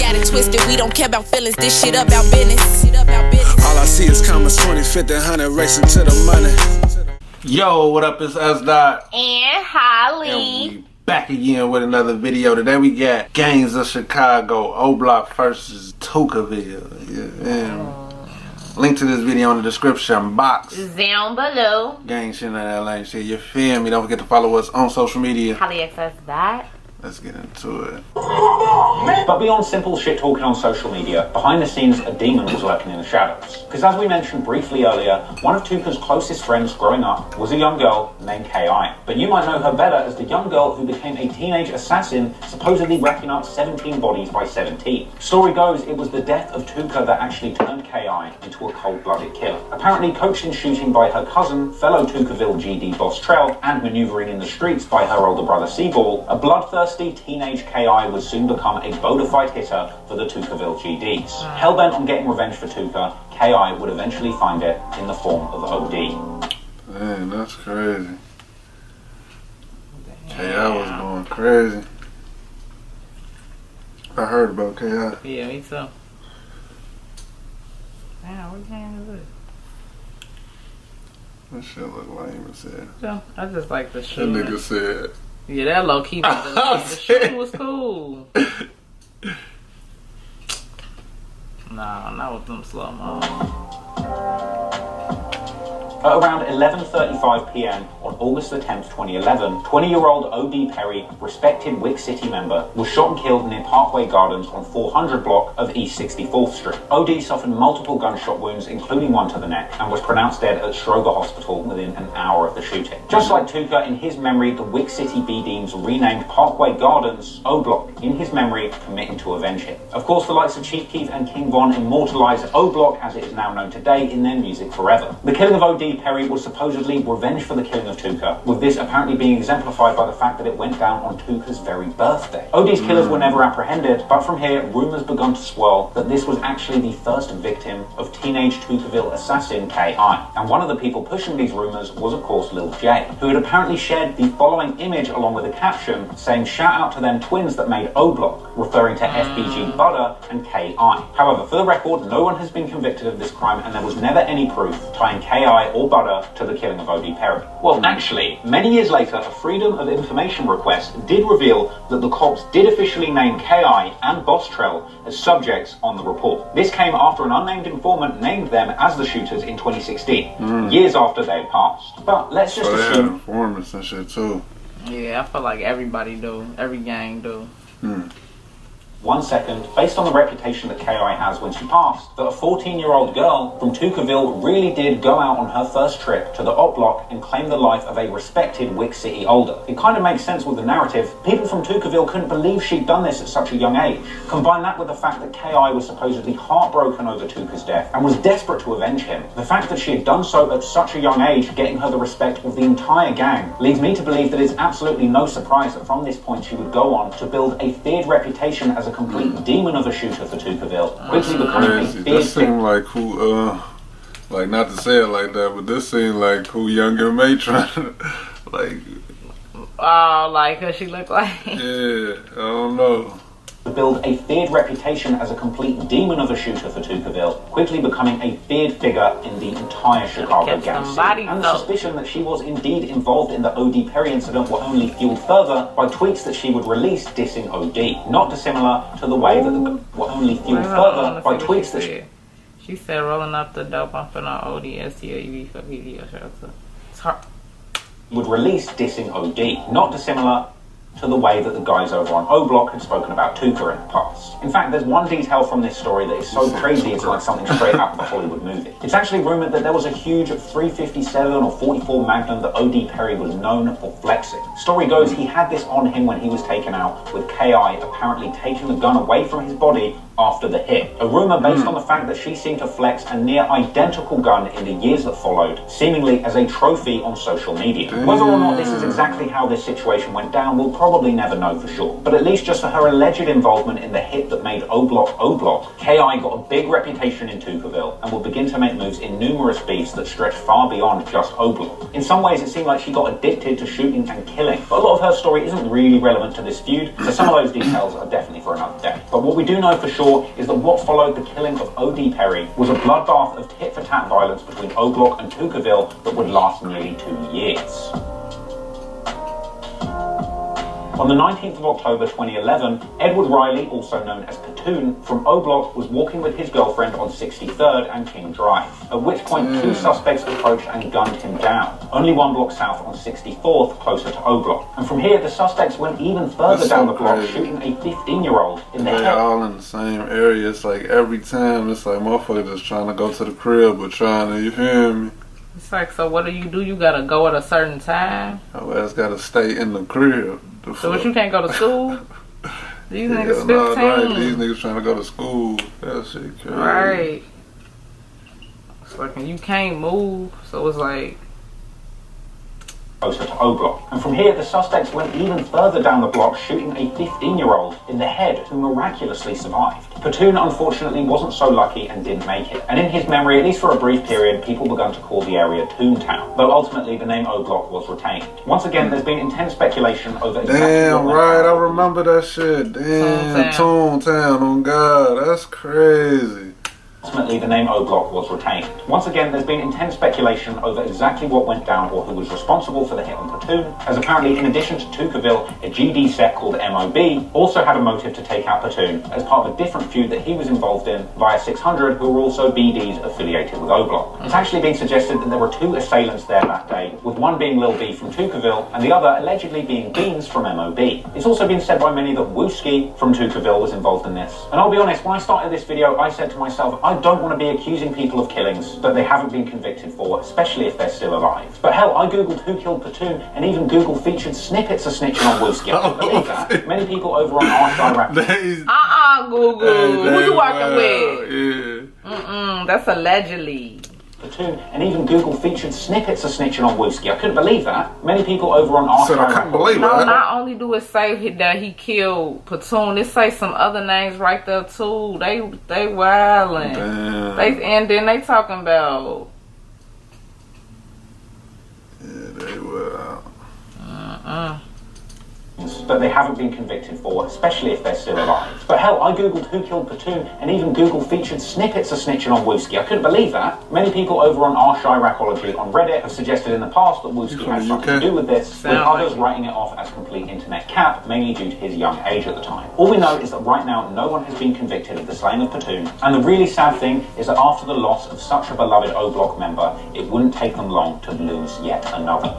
got it twisted, we don't care about feelings, this shit about business. All I see is commas, 20, 50, 100, racing to the money. Yo, what up? It's us, Doc. And Holly. And we back again with another video. Today we got Gangs of Chicago, O-Block versus Tookaville. Yeah. Link to this video in the description box. Down below. Gang shit in LA shit. You feel me? Don't forget to follow us on social media. Holly access that. Let's get into it. But beyond simple shit talking on social media, behind the scenes a demon was lurking in the shadows. Because as we mentioned briefly earlier, one of Tooka's closest friends growing up was a young girl named K.I. But you might know her better as the young girl who became a teenage assassin, supposedly racking up 17 bodies by 17. Story goes, it was the death of Tooka that actually turned K.I. into a cold-blooded killer. Apparently coached in shooting by her cousin, fellow Tookaville GD boss Trell, and maneuvering in the streets by her older brother Seaball, a bloodthirsty teenage K.I. would soon become a bona fide hitter for the Tookaville GDs. Hellbent on getting revenge for Tooka, K.I. would eventually find it in the form of OD. Man, that's crazy. K.I. was going crazy. I heard about K.I. Yeah, me too. Wow, what kind is this? That shit look lame as hell. So, I just like the That shoe. nigga said. Yeah, that low key. The shoe was cool. Nah, not with them slow mo. At around 11:35 p.m. on August the 10th, 2011, 20-year-old O.D. Perry, respected Wick City member, was shot and killed near Parkway Gardens on 400 block of East 64th Street. O.D. suffered multiple gunshot wounds, including one to the neck, and was pronounced dead at Schroeder Hospital within an hour of the shooting. Just like Tooka, in his memory, the Wick City B-Deans renamed Parkway Gardens O-Block in his memory, committing to avenge him. Of course, the likes of Chief Keef and King Von immortalized O-Block, as it is now known today, in their music forever. The killing of O.D. Perry was supposedly revenge for the killing of Tooka, with this apparently being exemplified by the fact that it went down on Tooka's very birthday. OD's killers were never apprehended, but from here, rumours begun to swirl that this was actually the first victim of teenage Tookaville assassin K.I. And one of the people pushing these rumours was, of course, Lil J, who had apparently shared the following image along with a caption saying, "Shout out to them twins that made O-Block," referring to FBG Butter and K.I. However, for the record, no one has been convicted of this crime, and there was never any proof tying K.I. or Butter to the killing of O.D. Perry. Well, actually, many years later, a Freedom of Information request did reveal that the cops did officially name K.I. and Boss Trell as subjects on the report. This came after an unnamed informant named them as the shooters in 2016, years after they had passed. But let's just assume... informants and shit too. Yeah, I feel like everybody do. Every gang do. 1 second, based on the reputation that K.I. has when she passed, that a 14-year-old girl from Tookaville really did go out on her first trip to the op block and claim the life of a respected Wick City older. It kind of makes sense with the narrative. People from Tookaville couldn't believe she'd done this at such a young age. Combine that with the fact that K.I. was supposedly heartbroken over Tooka's death and was desperate to avenge him. The fact that she had done so at such a young age, getting her the respect of the entire gang, leads me to believe that it's absolutely no surprise that from this point she would go on to build a feared reputation as a complete demon of a shooter for Tookaville, quickly becoming a feared This seemed like who, like not to say it like that, but this seemed like who Young and May trying to, like. Oh, like her she looked like? Yeah, I don't know. To build a feared reputation as a complete demon of a shooter for Tookaville, quickly becoming a feared figure in the entire Chicago gang scene. And the suspicion that she was indeed involved in the O.D. Perry incident were only fueled further by tweets that she would release dissing O.D. Not dissimilar to the way that were only fueled further by tweets that she said rolling up the dope, I'm finna OD for video shelter. It's hard. Would release dissing O.D. Not dissimilar to the way that the guys over on O-Block had spoken about Tooka in the past. In fact, there's one detail from this story that is so crazy it's like something straight out of a Hollywood movie. It's actually rumoured that there was a huge 357 or 44 Magnum that O.D. Perry was known for flexing. Story goes he had this on him when he was taken out, with K.I. apparently taking the gun away from his body after the hit. A rumour based on the fact that she seemed to flex a near identical gun in the years that followed, seemingly as a trophy on social media. Whether or not this is exactly how this situation went down will probably probably never know for sure. But at least just for her alleged involvement in the hit that made O Block, K.I. got a big reputation in Tookaville and will begin to make moves in numerous beefs that stretch far beyond just O Block. In some ways, it seemed like she got addicted to shooting and killing, but a lot of her story isn't really relevant to this feud, so some of those details are definitely for another day. But what we do know for sure is that what followed the killing of O.D. Perry was a bloodbath of tit-for-tat violence between O Block and Tookaville that would last nearly 2 years. On the 19th of October 2011, Edward Riley, also known as Platoon, from O Block was walking with his girlfriend on 63rd and King Drive, at which point two suspects approached and gunned him down, only 1 block south on 64th, closer to O Block. And from here, the suspects went even further down the block, shooting a 15-year-old in the head. They're all in the same area. It's like every time, it's like motherfuckers just trying to go to the crib, but trying to, you feel me? It's like, so what do? You gotta go at a certain time? Your ass gotta stay in the crib. So what, you can't go to school? These niggas 15. No, right. These niggas trying to go to school. That shit crazy. Right. It's like, and you can't move, so it's like... closer to O Block. And from here, the suspects went even further down the block, shooting a 15-year-old in the head who miraculously survived. Platoon, unfortunately, wasn't so lucky and didn't make it. And in his memory, at least for a brief period, people began to call the area Toontown, though ultimately the name O Block was retained. Once again, there's been intense speculation over exactly damn, what right, I remember that shit. Damn, Toontown, on God, that's crazy. Ultimately, the name O Block was retained. Once again, there's been intense speculation over exactly what went down or who was responsible for the hit on Platoon, as apparently, in addition to Tookaville, a GD set called MOB also had a motive to take out Platoon as part of a different feud that he was involved in via 600, who were also BDs affiliated with O Block. It's actually been suggested that there were 2 assailants there that day, with one being Lil B from Tookaville and the other allegedly being Beans from MOB. It's also been said by many that Wooski from Tookaville was involved in this. And I'll be honest, when I started this video, I said to myself, I don't want to be accusing people of killings that they haven't been convicted for, especially if they're still alive. But hell, I googled who killed Platoon and even Google featured snippets of snitching on Wooski. I can't believe that. Many people over on our Chirac. Google. Who you working with? Yeah. That's allegedly. Platoon, and even Google featured snippets of snitching on Wooski. I couldn't believe that. Many people over on our I can't believe No, that. not only do it say that he killed Platoon, it say some other names right there too. They wildin'. Damn. And then they talking about. Yeah, they were. That they haven't been convicted for, especially if they're still alive. But hell, I googled who killed Platoon, and even Google featured snippets of snitching on Wooski. I couldn't believe that. Many people over on our Chiracology on Reddit have suggested in the past that Wooski had something to do with this, with others writing it off as complete internet cap, mainly due to his young age at the time. All we know is that right now no one has been convicted of the slaying of Platoon, and the really sad thing is that after the loss of such a beloved O Block member, it wouldn't take them long to lose yet another.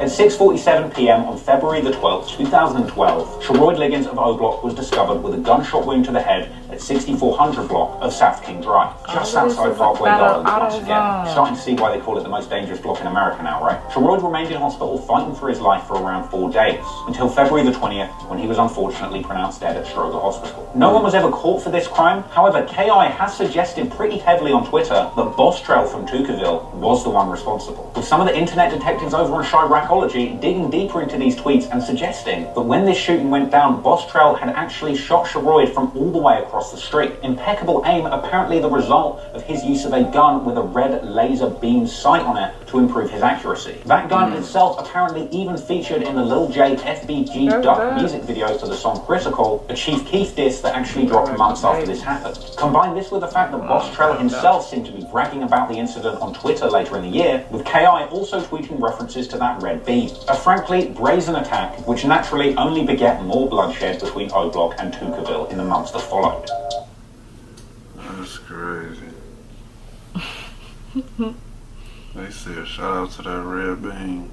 At 6:47 p.m. on February the 12th, 2012, Chiroid Liggins of O Block was discovered with a gunshot wound to the head at 6400 block of South King Drive, just outside Parkway Gardens once again. Starting to see why they call it the most dangerous block in America now, right? Chiroid remained in hospital fighting for his life for around 4 days, until February the 20th, when he was unfortunately pronounced dead at Schroeder Hospital. No one was ever caught for this crime. However, K.I. has suggested pretty heavily on Twitter that Boss Trail from Tookaville was the one responsible, with some of the internet detectives over on Chiracology digging deeper into these tweets and suggesting that when this shooting went down, Boss Trail had actually shot Chiroid from all the way across the street. Impeccable aim, apparently the result of his use of a gun with a red laser beam sight on it to improve his accuracy. That gun itself apparently even featured in the Lil J FBG Duck music video for the song Critical, a Chief Keef diss that actually dropped months after this happened. Combine this with the fact that Boss Trail himself seemed to be bragging about the incident on Twitter later in the year, with K.I. also tweeting references to that red beam. A frankly brazen attack, which naturally only beget more bloodshed between O Block and Tookaville in the months that followed. That's crazy. They said shout out to that red beam.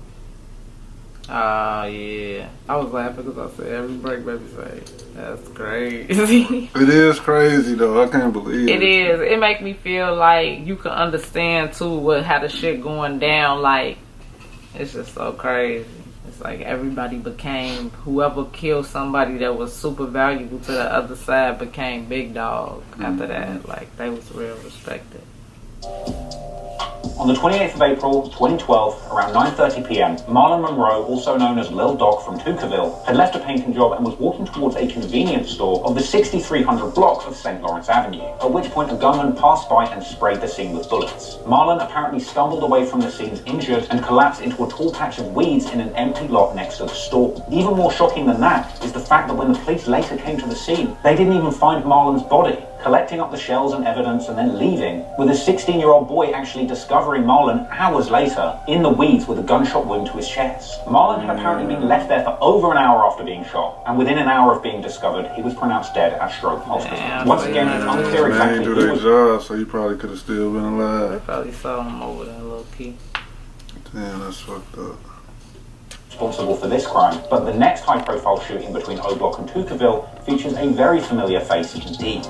Yeah. I was laughing because I said every break baby say, that's crazy. It is crazy though, I can't believe it. It is. It make me feel like you can understand too how the shit going down, like it's just so crazy. It's like everybody became, whoever killed somebody that was super valuable to the other side became big dog after that. Like they was real respected. On the 28th of April, 2012, around 9:30 p.m., Marlon Monroe, also known as Lil Doc from Tookaville, had left a painting job and was walking towards a convenience store of the 6300 block of St. Lawrence Avenue, at which point a gunman passed by and sprayed the scene with bullets. Marlon apparently stumbled away from the scenes injured and collapsed into a tall patch of weeds in an empty lot next to the store. Even more shocking than that is the fact that when the police later came to the scene, they didn't even find Marlon's body, collecting up the shells and evidence and then leaving, with a 16-year-old boy actually discovering Marlon hours later in the weeds with a gunshot wound to his chest. Marlon had apparently been left there for over an hour after being shot, and within an hour of being discovered, he was pronounced dead at Stroke Hospital. Once again, it's unclear exactly who was. Job, so he probably could have still been alive. They probably saw him over there low key. Damn, that's fucked up. Responsible for this crime, but the next high-profile shooting between O Block and Tookaville features a very familiar face indeed.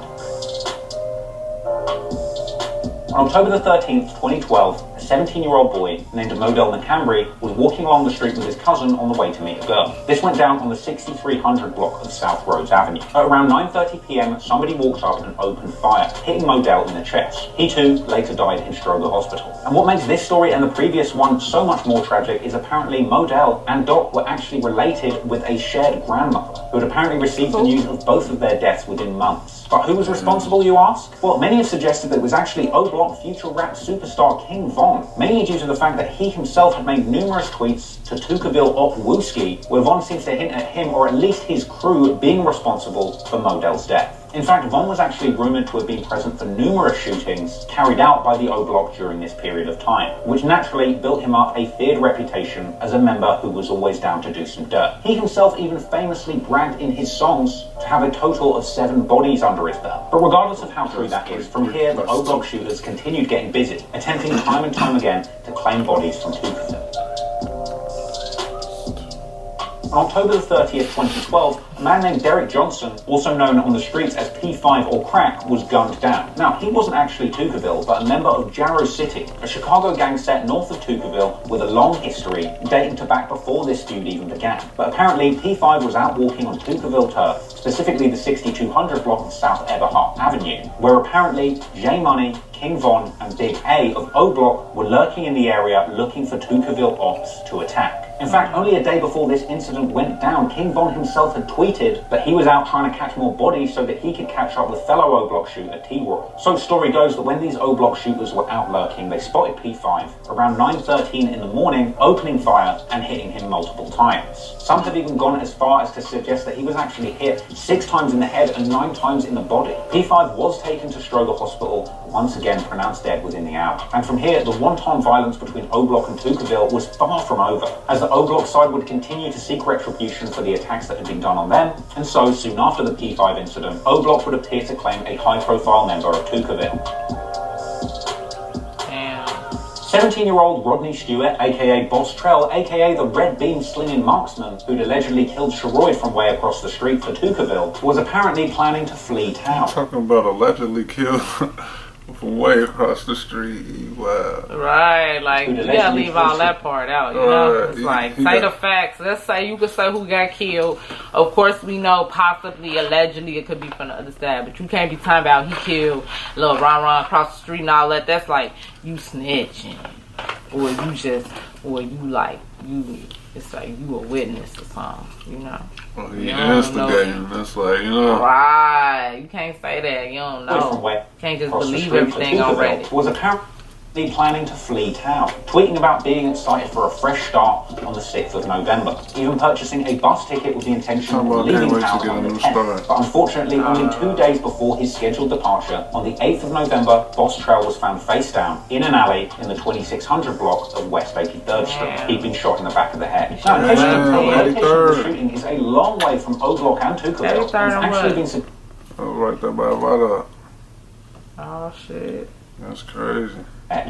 On October the 13th, 2012, a 17-year-old boy named Modell McCambry was walking along the street with his cousin on the way to meet a girl. This went down on the 6300 block of South Rhodes Avenue. At around 9:30 p.m, somebody walked up and opened fire, hitting Modell in the chest. He too later died in Stroger Hospital. And what makes this story and the previous one so much more tragic is apparently Modell and Doc were actually related with a shared grandmother, who had apparently received the news of both of their deaths within months. But who was responsible, you ask? Well, many have suggested that it was actually O Block future rap superstar King Von, mainly due to the fact that he himself had made numerous tweets to Tookaville Op Wooski, where Von seems to hint at him, or at least his crew, being responsible for Modell's death. In fact, Von was actually rumoured to have been present for numerous shootings carried out by the O Block during this period of time, which naturally built him up a feared reputation as a member who was always down to do some dirt. He himself even famously bragged in his songs to have a total of 7 bodies under his belt. But regardless of how true that is, from here the O Block shooters continued getting busy, attempting time and time again to claim bodies from Tookaville. On October the 30th, 2012, a man named Derek Johnson, also known on the streets as P5 or Crack, was gunned down. Now, he wasn't actually Tookaville, but a member of Jarrow City, a Chicago gang set north of Tookaville with a long history dating to back before this feud even began. But apparently, P5 was out walking on Tookaville turf, specifically the 6200 block of South Eberhart Avenue, where apparently J Money, King Von, and Big A of O Block were lurking in the area looking for Tookaville ops to attack. In fact, only a day before this incident went down, King Von himself had tweeted that he was out trying to catch more bodies so that he could catch up with fellow O Block shooter T-Roy. So story goes that when these O Block shooters were out lurking, they spotted P5 around 9:13 in the morning, opening fire and hitting him multiple times. Some have even gone as far as to suggest that he was actually hit 6 times in the head and 9 times in the body. P5 was taken to Stroger Hospital, once again pronounced dead within the hour. And from here, the one-time violence between O Block and Tookaville was far from over, as the O Block side would continue to seek retribution for the attacks that had been done on them, and so soon after the P5 incident, O Block would appear to claim a high-profile member of Tookaville. 17-year-old Rodney Stewart, aka Boss Trell, aka the red beam slinging marksman who'd allegedly killed Chiroid from way across the street for Tookaville, was apparently planning to flee town. Talking about allegedly killed from way across the street. Wow. Right, like you gotta leave all that part out, you know? It's like say the facts. Let's say you could say who got killed. Of course we know possibly, allegedly it could be from the other side, but you can't be talking about he killed little Ron across the street and all that. That's like you snitching. Or you just it's like you a witness or something, you know. Well, he instigating. That's like, you know. Right. You can't say that. You don't know. You can't just believe everything already. Was apparently planning to flee town, tweeting about being excited for a fresh start on the 6th of November, even purchasing a bus ticket with the intention of leaving town on the 10th. But unfortunately, only 2 days before his scheduled departure, on the 8th of November, Boss Trell was found face down in an alley in the 2600 block of West 83rd Street. He'd been shot in the back of the head. Now, in case you can tell, the location of the shooting is a long way from O Block and Tookaville. It's actually been... right there by Vada. Oh, shit. That's crazy.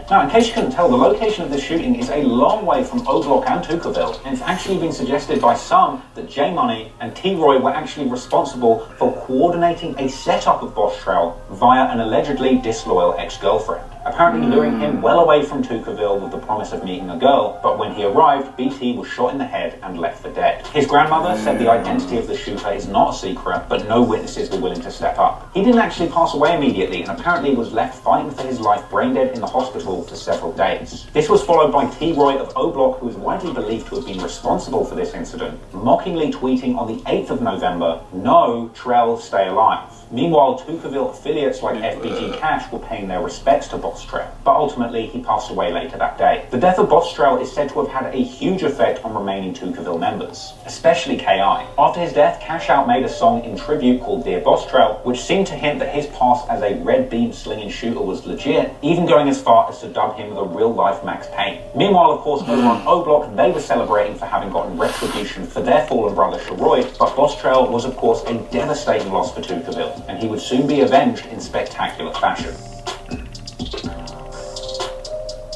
Now, in case you couldn't tell, the location of this shooting is a long way from O Block and Tookaville, and it's actually been suggested by some that J Money and T-Roy were actually responsible for coordinating a setup of Boss Trell via an allegedly disloyal ex-girlfriend. apparently luring him well away from Tookaville with the promise of meeting a girl, but when he arrived, BT was shot in the head and left for dead. His grandmother said the identity of the shooter is not a secret, but no witnesses were willing to step up. He didn't actually pass away immediately and apparently was left fighting for his life brain dead in the hospital for several days. This was followed by Chiroid of O Block, who is widely believed to have been responsible for this incident, mockingly tweeting on the 8th of November, "No, Trell, stay alive." Meanwhile, Tookaville affiliates like FBG Cash were paying their respects to Boss Trell, but ultimately he passed away later that day. The death of Boss Trell is said to have had a huge effect on remaining Tookaville members, especially KI. After his death, Cash Out made a song in tribute called Dear Boss Trell, which seemed to hint that his past as a red beam slinging shooter was legit, even going as far as to dub him the real-life Max Payne. Meanwhile, of course, over on O Block, they were celebrating for having gotten retribution for their fallen brother Chiroid, but Boss Trell was of course a devastating loss for Tookaville, and he would soon be avenged in spectacular fashion.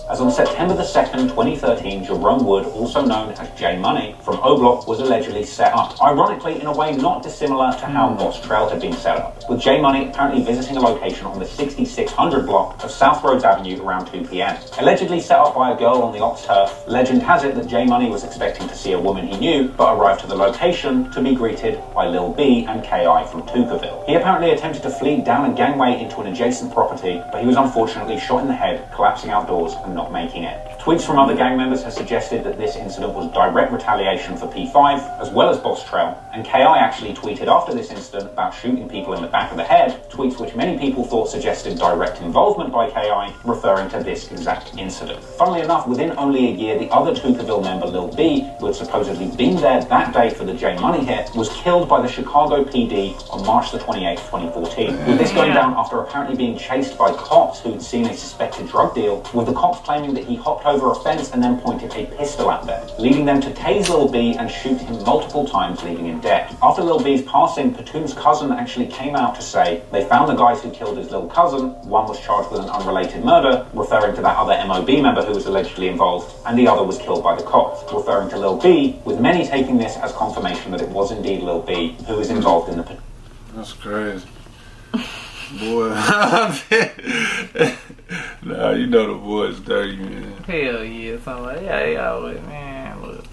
As on September the 2nd, 2013, Jerome Wood, also known as J Money, from O Block was allegedly set up. Ironically, in a way not dissimilar to how Boss Trell had been set up, with J Money apparently visiting a location on the 6600 block of South Rhodes Avenue around 2 p.m. Allegedly set up by a girl on the ops turf, legend has it that J Money was expecting to see a woman he knew, but arrived to the location to be greeted by Lil B and KI from Tookaville. He apparently attempted to flee down a gangway into an adjacent property, but he was unfortunately shot in the head, collapsing outdoors and not making it. Tweets from other gang members have suggested that this incident was direct retaliation for P5, as well as Boss Trell, and KI actually tweeted after this incident about shooting people in the back of the head, tweets which many people thought suggested direct involvement by KI, referring to this exact incident. Funnily enough, within only a year, the other Tookaville member, Lil B, who had supposedly been there that day for the J Money hit, was killed by the Chicago PD on March the 28th, 2014. With this going down after apparently being chased by cops who had seen a suspected drug deal, with the cops claiming that he hopped over a fence and then pointed a pistol at them, leading them to tase Lil B and shoot him multiple times, leaving him dead. After Lil B's passing, Platoon's cousin actually came out to say they found the guys who killed his little cousin. One was charged with an unrelated murder, referring to that other MOB member who was allegedly involved, and the other was killed by the cops, referring to Lil B, with many taking this as confirmation that it was indeed Lil B who was involved in the... That's crazy. Boy. Nah, you know the boy's dirty, man. Hell yeah, somebody. Yeah, always, man. Look.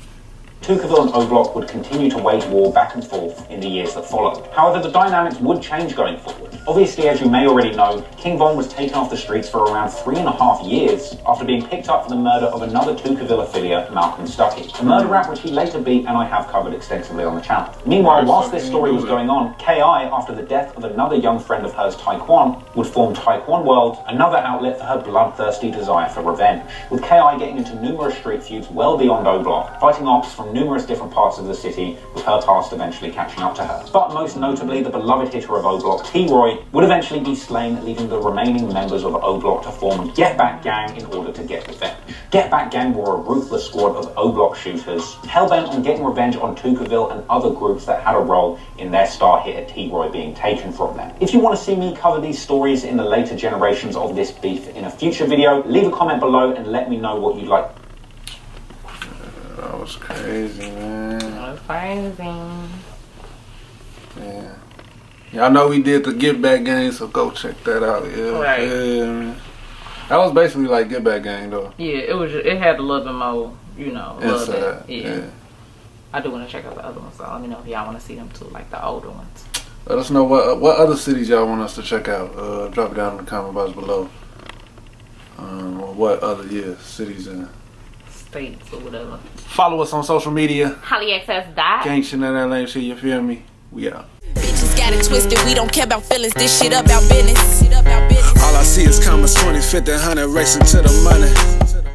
Tookaville and O Block would continue to wage war back and forth in the years that followed. However, the dynamics would change going forward. Obviously, as you may already know, King Von was taken off the streets for around 3.5 years after being picked up for the murder of another Tookaville affiliate, Malcolm Stuckey. A murder rap which he later beat and I have covered extensively on the channel. Meanwhile, whilst this story was going on, KI, after the death of another young friend of hers, Taekwon, would form Taekwon World, another outlet for her bloodthirsty desire for revenge. With KI getting into numerous street feuds well beyond O Block, fighting ops from numerous different parts of the city, with her task eventually catching up to her. But most notably, the beloved hitter of O Block, Chiroid, would eventually be slain, leaving the remaining members of O Block to form Get Back Gang in order to get revenge. Get Back Gang were a ruthless squad of O Block shooters, hell-bent on getting revenge on Tookaville and other groups that had a role in their star hitter Chiroid being taken from them. If you want to see me cover these stories in the later generations of this beef in a future video, leave a comment below and let me know what you'd like. That was crazy, man. That was crazy. Yeah. Y'all know we did the Get Back Gang, so go check that out. Yeah, right. Yeah, man. That was basically like Get Back Gang, though. Yeah, it was. It had a little bit more, you know, inside. Yeah. I do want to check out the other ones, so let me know if y'all want to see them too, like the older ones. Let us know what other cities y'all want us to check out. Drop it down in the comment box below. Or what other cities and states or whatever. Follow us on social media. HollyXS. Gang shit and that lame shit, you feel me? We out. Bitches got it twisted, we don't care about feelings, this shit about business. All I see is commas, 20, 50, 100, racing to the money.